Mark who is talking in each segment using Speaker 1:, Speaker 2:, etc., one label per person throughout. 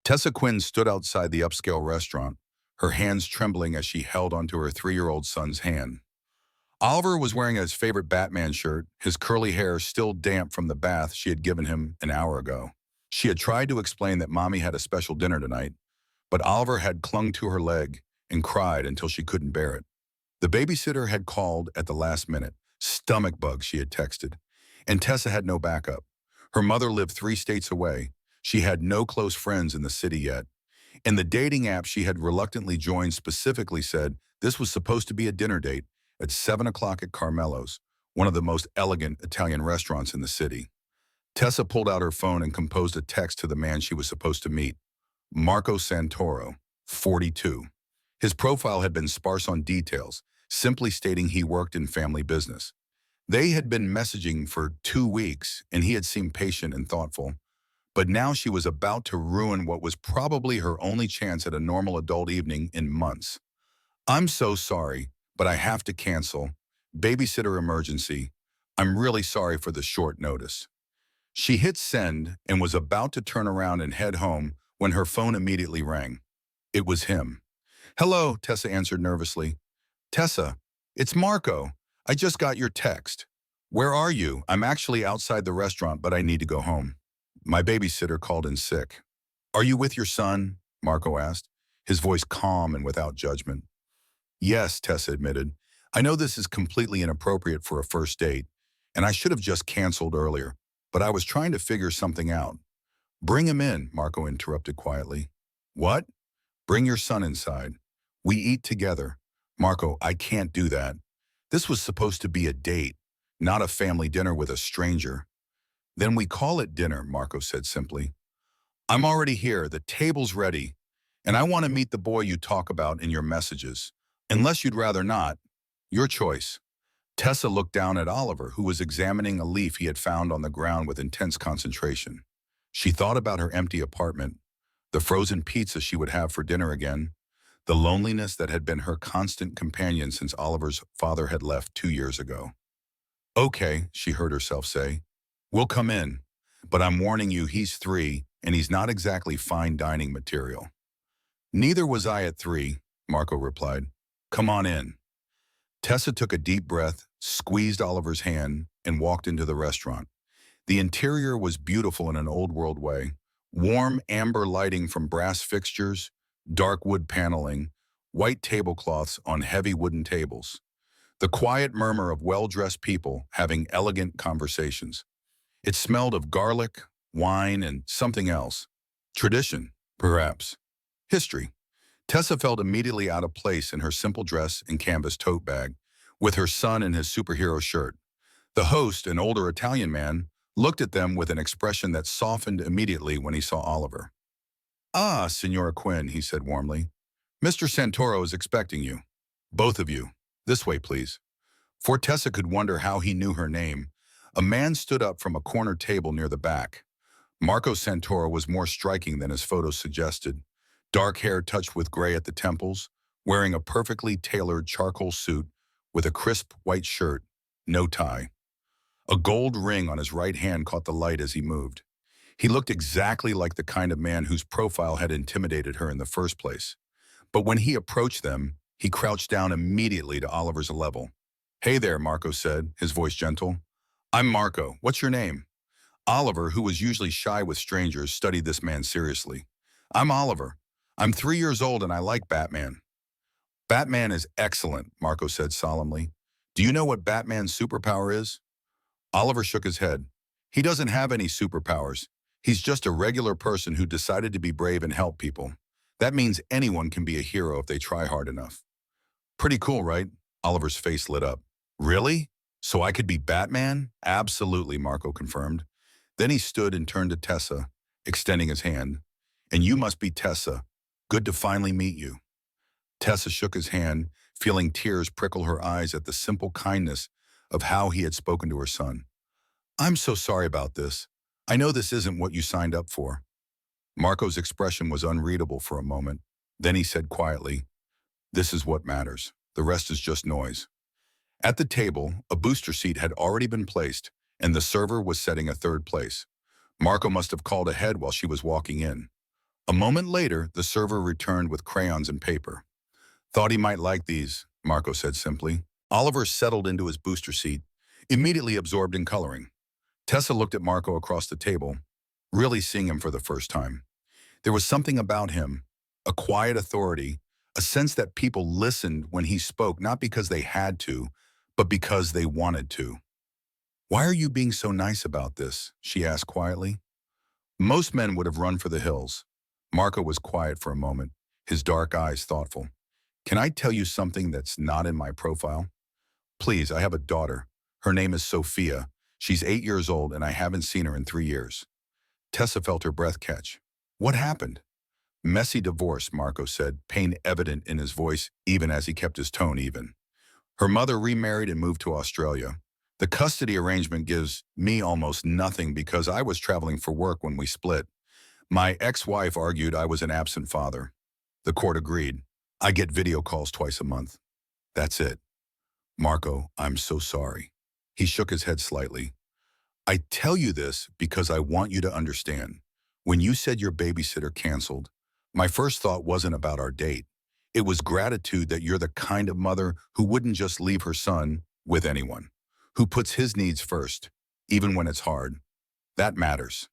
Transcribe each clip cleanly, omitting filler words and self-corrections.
Speaker 1: Tessa Quinn stood outside the upscale restaurant, her hands trembling as she held onto her 3-year-old son's hand. Oliver was wearing his favorite Batman shirt, his curly hair still damp from the bath she had given him an hour ago. She had tried to explain that Mommy had a special dinner tonight, but Oliver had clung to her leg and cried until she couldn't bear it. The babysitter had called at the last minute. Stomach bug, she had texted. And Tessa had no backup. Her mother lived 3 states away. She had no close friends in the city yet. And the dating app she had reluctantly joined specifically said this was supposed to be a dinner date at 7 o'clock at Carmelo's, one of the most elegant Italian restaurants in the city. Tessa pulled out her phone and composed a text to the man she was supposed to meet. Marco Santoro, 42. His profile had been sparse on details, simply stating he worked in family business. They had been messaging for 2 weeks, and he had seemed patient and thoughtful. But now she was about to ruin what was probably her only chance at a normal adult evening in months. I'm so sorry, but I have to cancel. Babysitter emergency. I'm really sorry for the short notice. She hit send and was about to turn around and head home when her phone immediately rang. It was him. Hello, Tessa answered nervously. Tessa, it's Marco. I just got your text. Where are you? I'm actually outside the restaurant, but I need to go home. My babysitter called in sick. Are you with your son? Marco asked, his voice calm and without judgment. Yes, Tessa admitted. I know this is completely inappropriate for a first date, and I should have just canceled earlier, but I was trying to figure something out. Bring him in, Marco interrupted quietly. What? Bring your son inside. We eat together. Marco, I can't do that. This was supposed to be a date, not a family dinner with a stranger. Then we call it dinner, Marco said simply. I'm already here, the table's ready, and I want to meet the boy you talk about in your messages. Unless you'd rather not, your choice. Tessa looked down at Oliver, who was examining a leaf he had found on the ground with intense concentration. She thought about her empty apartment, the frozen pizza she would have for dinner again, the loneliness that had been her constant companion since Oliver's father had left 2 years ago. Okay, she heard herself say. We'll come in, but I'm warning you he's 3 and he's not exactly fine dining material. Neither was I at 3, Marco replied. Come on in. Tessa took a deep breath, squeezed Oliver's hand, and walked into the restaurant. The interior was beautiful in an old-world way. Warm amber lighting from brass fixtures, dark wood paneling, white tablecloths on heavy wooden tables. The quiet murmur of well-dressed people having elegant conversations. It smelled of garlic, wine, and something else. Tradition, perhaps. History. Tessa felt immediately out of place in her simple dress and canvas tote bag, with her son in his superhero shirt. The host, an older Italian man, looked at them with an expression that softened immediately when he saw Oliver. Ah, Signora Quinn, he said warmly. Mr. Santoro is expecting you. Both of you. This way, please. For Tessa could wonder how he knew her name, a man stood up from a corner table near the back. Marco Santoro was more striking than his photos suggested. Dark hair touched with gray at the temples, wearing a perfectly tailored charcoal suit with a crisp white shirt, no tie. A gold ring on his right hand caught the light as he moved. He looked exactly like the kind of man whose profile had intimidated her in the first place. But when he approached them, he crouched down immediately to Oliver's level. Hey there, Marco said, his voice gentle. I'm Marco. What's your name? Oliver, who was usually shy with strangers, studied this man seriously. I'm Oliver. I'm 3 years old and I like Batman. Batman is excellent, Marco said solemnly. Do you know what Batman's superpower is? Oliver shook his head. He doesn't have any superpowers. He's just a regular person who decided to be brave and help people. That means anyone can be a hero if they try hard enough. Pretty cool, right? Oliver's face lit up. Really? So I could be Batman? Absolutely, Marco confirmed. Then he stood and turned to Tessa, extending his hand. And you must be Tessa. Good to finally meet you. Tessa shook his hand, feeling tears prickle her eyes at the simple kindness of how he had spoken to her son. I'm so sorry about this. I know this isn't what you signed up for. Marco's expression was unreadable for a moment. Then he said quietly, this is what matters. The rest is just noise. At the table, a booster seat had already been placed, and the server was setting a third place. Marco must have called ahead while she was walking in. A moment later, the server returned with crayons and paper. Thought he might like these, Marco said simply. Oliver settled into his booster seat, immediately absorbed in coloring. Tessa looked at Marco across the table, really seeing him for the first time. There was something about him, a quiet authority, a sense that people listened when he spoke, not because they had to, but because they wanted to. "Why are you being so nice about this?" she asked quietly. Most men would have run for the hills. Marco was quiet for a moment, his dark eyes thoughtful. "Can I tell you something that's not in my profile? Please, I have a daughter. Her name is Sophia. She's 8 years old and I haven't seen her in 3 years." Tessa felt her breath catch. "What happened?" "Messy divorce," Marco said, pain evident in his voice even as he kept his tone even. "Her mother remarried and moved to Australia. The custody arrangement gives me almost nothing because I was traveling for work when we split. My ex-wife argued I was an absent father. The court agreed. I get video calls twice a month. That's it." "Marco, I'm so sorry." He shook his head slightly. "I tell you this because I want you to understand. When you said your babysitter canceled, my first thought wasn't about our date. It was gratitude that you're the kind of mother who wouldn't just leave her son with anyone, who puts his needs first, even when it's hard. That matters."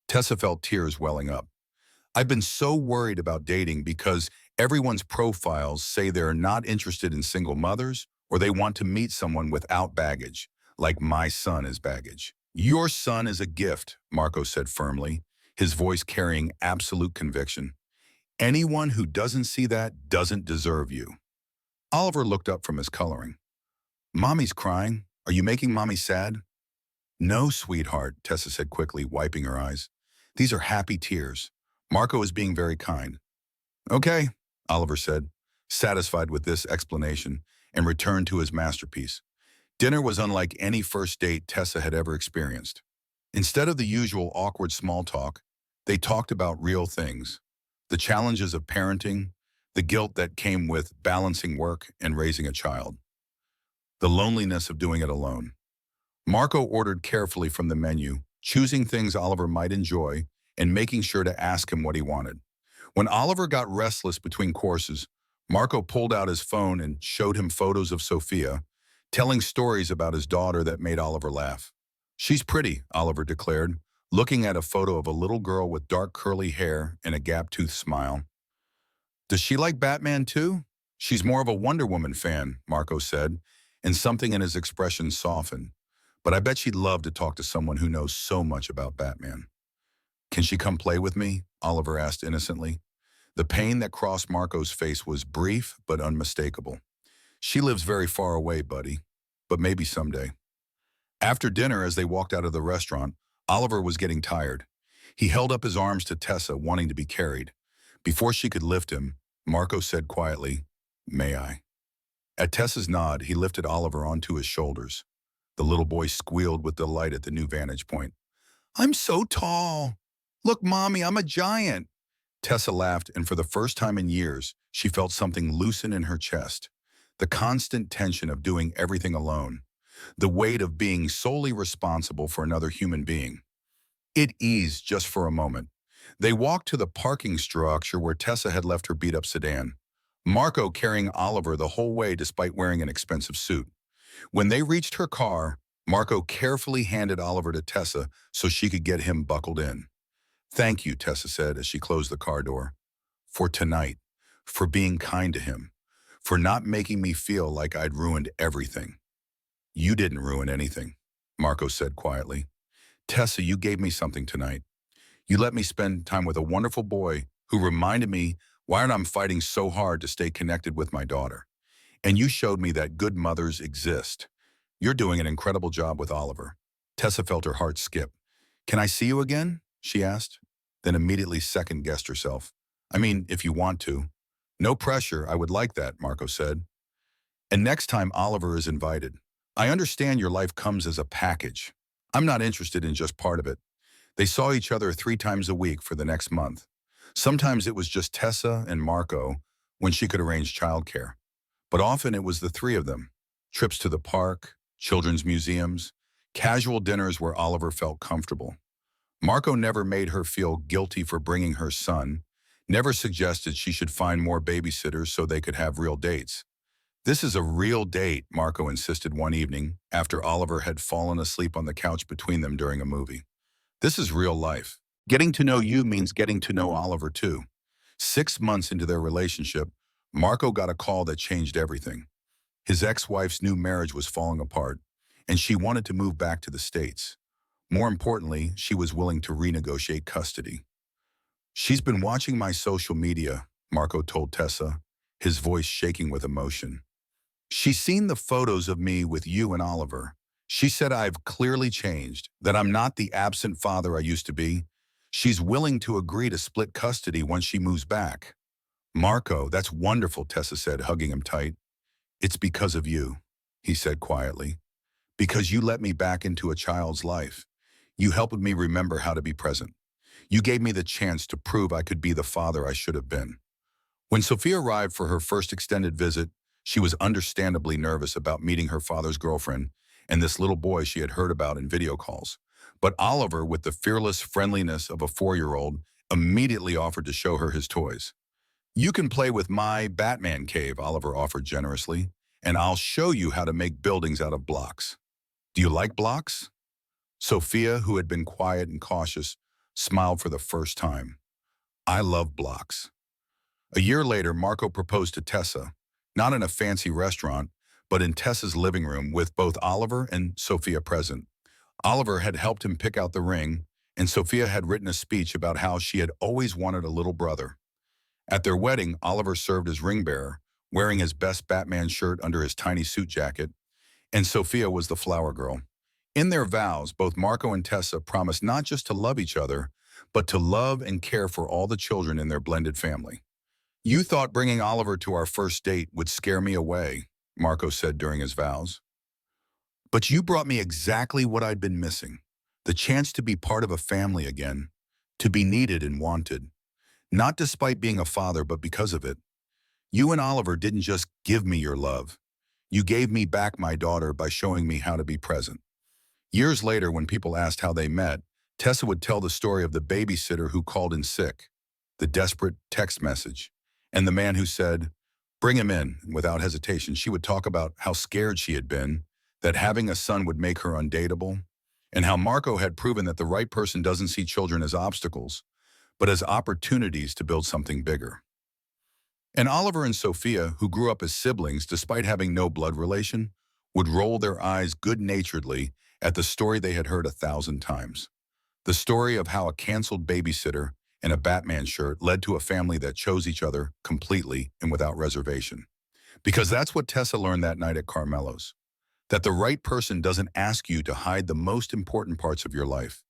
Speaker 1: Tessa felt tears welling up. "I've been so worried about dating because everyone's profiles say they're not interested in single mothers or they want to meet someone without baggage, like my son is baggage." "Your son is a gift," Marco said firmly, his voice carrying absolute conviction. "Anyone who doesn't see that doesn't deserve you." Oliver looked up from his coloring. "Mommy's crying. Are you making Mommy sad?" "No, sweetheart," Tessa said quickly, wiping her eyes. "These are happy tears. Marco is being very kind." "Okay," Oliver said, satisfied with this explanation, and returned to his masterpiece. Dinner was unlike any first date Tessa had ever experienced. Instead of the usual awkward small talk, they talked about real things. The challenges of parenting, the guilt that came with balancing work and raising a child, the loneliness of doing it alone. Marco ordered carefully from the menu, choosing things Oliver might enjoy and making sure to ask him what he wanted. When Oliver got restless between courses, Marco pulled out his phone and showed him photos of Sophia, telling stories about his daughter that made Oliver laugh. "She's pretty," Oliver declared, looking at a photo of a little girl with dark curly hair and a gap-toothed smile. "Does she like Batman too?" "She's more of a Wonder Woman fan," Marco said, and something in his expression softened. "But I bet she'd love to talk to someone who knows so much about Batman." "Can she come play with me?" Oliver asked innocently. The pain that crossed Marco's face was brief but unmistakable. "She lives very far away, buddy, but maybe someday." After dinner, as they walked out of the restaurant, Oliver was getting tired. He held up his arms to Tessa, wanting to be carried. Before she could lift him, Marco said quietly, "May I?" At Tessa's nod, he lifted Oliver onto his shoulders. The little boy squealed with delight at the new vantage point. "I'm so tall. Look, Mommy, I'm a giant." Tessa laughed, and for the first time in years, she felt something loosen in her chest. The constant tension of doing everything alone. The weight of being solely responsible for another human being. It eased just for a moment. They walked to the parking structure where Tessa had left her beat-up sedan, Marco carrying Oliver the whole way despite wearing an expensive suit. When they reached her car, Marco carefully handed Oliver to Tessa so she could get him buckled in. "Thank you," Tessa said as she closed the car door. "For tonight, for being kind to him, for not making me feel like I'd ruined everything." "You didn't ruin anything," Marco said quietly. "Tessa, you gave me something tonight. You let me spend time with a wonderful boy who reminded me why I'm fighting so hard to stay connected with my daughter. And you showed me that good mothers exist. You're doing an incredible job with Oliver." Tessa felt her heart skip. "Can I see you again?" she asked, then immediately second-guessed herself. "I mean, if you want to." "No pressure, I would like that," Marco said. "And next time Oliver is invited. I understand your life comes as a package. I'm not interested in just part of it." They saw each other 3 times a week for the next month. Sometimes it was just Tessa and Marco when she could arrange childcare. But often it was the 3 of them. Trips to the park, children's museums, casual dinners where Oliver felt comfortable. Marco never made her feel guilty for bringing her son, never suggested she should find more babysitters so they could have real dates. This is a real date, Marco insisted one evening after Oliver had fallen asleep on the couch between them during a movie. This is real life. Getting to know you means getting to know Oliver too. 6 months into their relationship, Marco got a call that changed everything. His ex-wife's new marriage was falling apart, and she wanted to move back to the States. More importantly, she was willing to renegotiate custody. She's been watching my social media, Marco told Tessa, his voice shaking with emotion. She's seen the photos of me with you and Oliver. She said I've clearly changed, that I'm not the absent father I used to be. She's willing to agree to split custody once she moves back. Marco, that's wonderful, Tessa said, hugging him tight. It's because of you, he said quietly. Because you let me back into a child's life. You helped me remember how to be present. You gave me the chance to prove I could be the father I should have been. When Sophia arrived for her first extended visit, she was understandably nervous about meeting her father's girlfriend and this little boy she had heard about in video calls. But Oliver, with the fearless friendliness of a 4-year-old, immediately offered to show her his toys. You can play with my Batman cave, Oliver offered generously, and I'll show you how to make buildings out of blocks. Do you like blocks? Sophia, who had been quiet and cautious, smiled for the first time. I love blocks. A year later, Marco proposed to Tessa, not in a fancy restaurant, but in Tessa's living room with both Oliver and Sophia present. Oliver had helped him pick out the ring, and Sophia had written a speech about how she had always wanted a little brother. At their wedding, Oliver served as ring bearer, wearing his best Batman shirt under his tiny suit jacket, and Sophia was the flower girl. In their vows, both Marco and Tessa promised not just to love each other, but to love and care for all the children in their blended family. You thought bringing Oliver to our first date would scare me away, Marco said during his vows. But you brought me exactly what I'd been missing, the chance to be part of a family again, to be needed and wanted, not despite being a father, but because of it. You and Oliver didn't just give me your love. You gave me back my daughter by showing me how to be present. Years later, when people asked how they met, Tessa would tell the story of the babysitter who called in sick, the desperate text message, and the man who said, bring him in, without hesitation. She would talk about how scared she had been, that having a son would make her undateable, and how Marco had proven that the right person doesn't see children as obstacles, but as opportunities to build something bigger. And Oliver and Sophia, who grew up as siblings despite having no blood relation, would roll their eyes good-naturedly at the story they had heard 1,000 times. The story of how a canceled babysitter and a Batman shirt led to a family that chose each other completely and without reservation. Because that's what Tessa learned that night at Carmelo's. That the right person doesn't ask you to hide the most important parts of your life.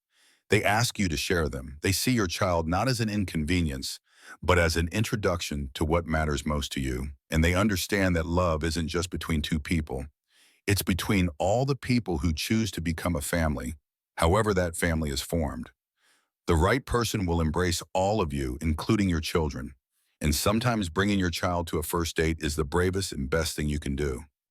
Speaker 1: They ask you to share them. They see your child not as an inconvenience, but as an introduction to what matters most to you. And they understand that love isn't just between two people. It's between all the people who choose to become a family, however that family is formed. The right person will embrace all of you, including your children. And sometimes bringing your child to a first date is the bravest and best thing you can do.